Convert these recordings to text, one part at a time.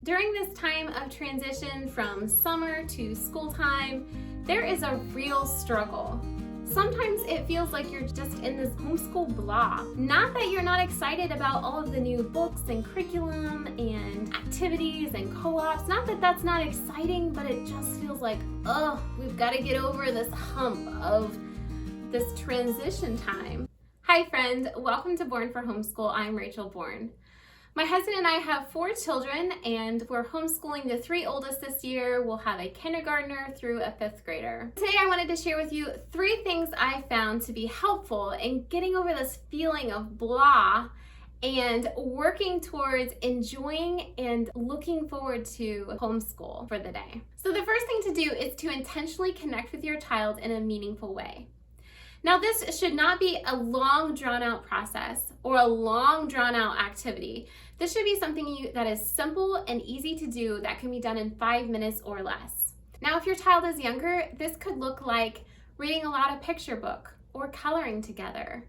During this time of transition from summer to school time, there is a real struggle. Sometimes it feels like you're just in this homeschool blah. Not that you're not excited about all of the new books and curriculum and activities and co-ops. Not that that's not exciting, but it just feels like, we've got to get over this hump of this transition time. Hi friend, welcome to Born for Homeschool. I'm Rachel Bourne. My husband and I have 4 children, and we're homeschooling the 3 oldest this year. We'll have a kindergartner through a 5th grader. Today I wanted to share with you 3 things I found to be helpful in getting over this feeling of blah and working towards enjoying and looking forward to homeschool for the day. So the first thing to do is to intentionally connect with your child in a meaningful way. Now, this should not be a long, drawn-out process or a long, drawn-out activity. This should be something that is simple and easy to do that can be done in 5 minutes or less. Now, if your child is younger, this could look like reading aloud a picture book or coloring together,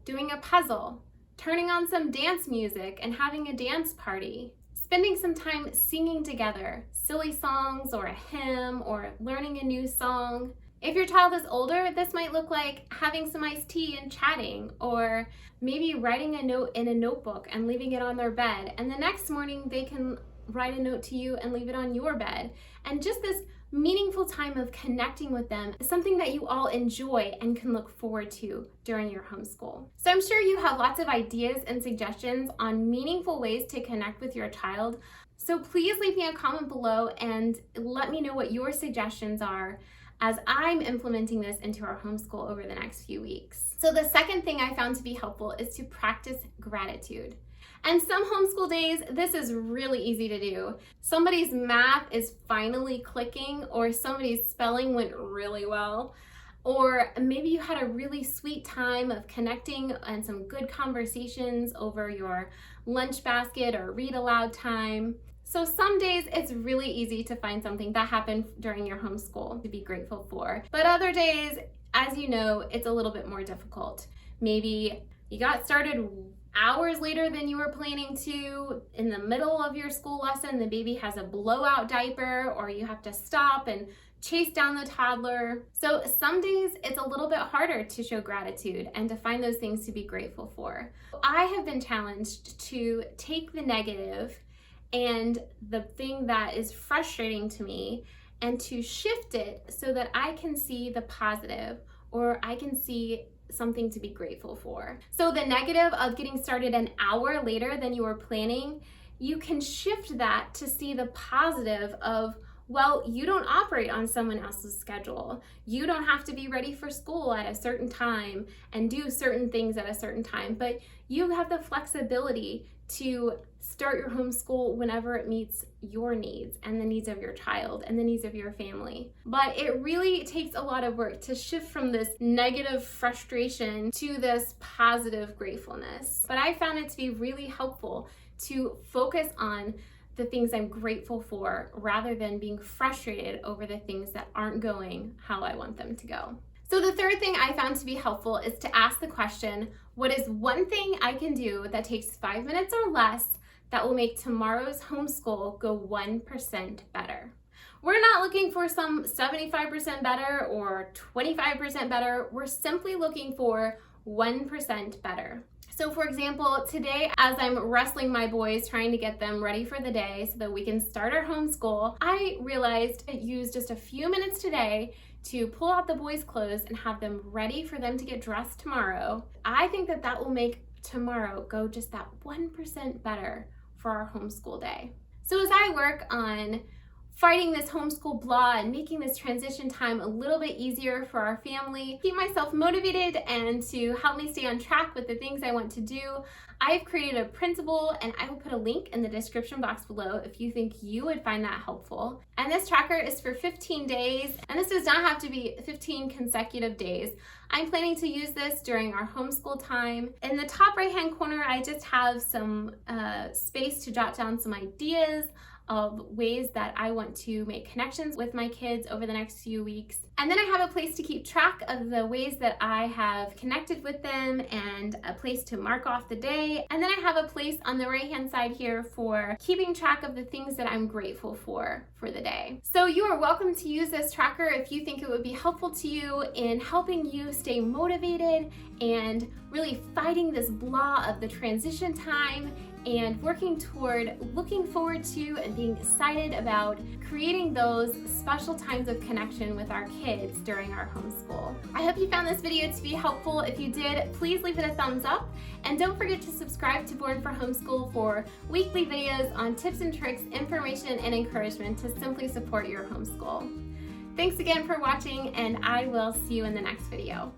doing a puzzle, turning on some dance music and having a dance party, spending some time singing together, silly songs or a hymn or learning a new song. If your child is older, this might look like having some iced tea and chatting, or maybe writing a note in a notebook and leaving it on their bed. And the next morning they can write a note to you and leave it on your bed. And just this meaningful time of connecting with them is something that you all enjoy and can look forward to during your homeschool. So I'm sure you have lots of ideas and suggestions on meaningful ways to connect with your child. So please leave me a comment below and let me know what your suggestions are as I'm implementing this into our homeschool over the next few weeks. So the second thing I found to be helpful is to practice gratitude. And some homeschool days, this is really easy to do. Somebody's math is finally clicking, or somebody's spelling went really well, or maybe you had a really sweet time of connecting and some good conversations over your lunch basket or read aloud time. So some days it's really easy to find something that happened during your homeschool to be grateful for. But other days, as you know, it's a little bit more difficult. Maybe you got started hours later than you were planning to. In the middle of your school lesson, the baby has a blowout diaper, or you have to stop and chase down the toddler. So some days it's a little bit harder to show gratitude and to find those things to be grateful for. I have been challenged to take the negative and the thing that is frustrating to me and to shift it so that I can see the positive, or I can see something to be grateful for. So the negative of getting started an hour later than you were planning, you can shift that to see the positive of, well, you don't operate on someone else's schedule. You don't have to be ready for school at a certain time and do certain things at a certain time, but you have the flexibility to start your homeschool whenever it meets your needs and the needs of your child and the needs of your family. But it really takes a lot of work to shift from this negative frustration to this positive gratefulness. But I found it to be really helpful to focus on the things I'm grateful for rather than being frustrated over the things that aren't going how I want them to go. So the third thing I found to be helpful is to ask the question, what is one thing I can do that takes 5 minutes or less that will make tomorrow's homeschool go 1% better? We're not looking for some 75% better or 25% better. We're simply looking for 1% better. So for example, today as I'm wrestling my boys, trying to get them ready for the day so that we can start our homeschool, I realized I used just a few minutes today to pull out the boys' clothes and have them ready for them to get dressed tomorrow. I think that that will make tomorrow go just that 1% better for our homeschool day. So as I work on fighting this homeschool blah and making this transition time a little bit easier for our family, keep myself motivated and to help me stay on track with the things I want to do, I've created a Printable, and I will put a link in the description box below if you think you would find that helpful. And this tracker is for 15 days, and this does not have to be 15 consecutive days. I'm planning to use this during our homeschool time. In the top right-hand corner, I just have some space to jot down some ideas of ways that I want to make connections with my kids over the next few weeks. And then I have a place to keep track of the ways that I have connected with them and a place to mark off the day. And then I have a place on the right-hand side here for keeping track of the things that I'm grateful for the day. So you are welcome to use this tracker if you think it would be helpful to you in helping you stay motivated and really fighting this blah of the transition time and working toward looking forward to and being excited about creating those special times of connection with our kids during our homeschool. I hope you found this video to be helpful. If you did, please leave it a thumbs up, and don't forget to subscribe to Born for Homeschool for weekly videos on tips and tricks, information, and encouragement to simply support your homeschool. Thanks again for watching, and I will see you in the next video.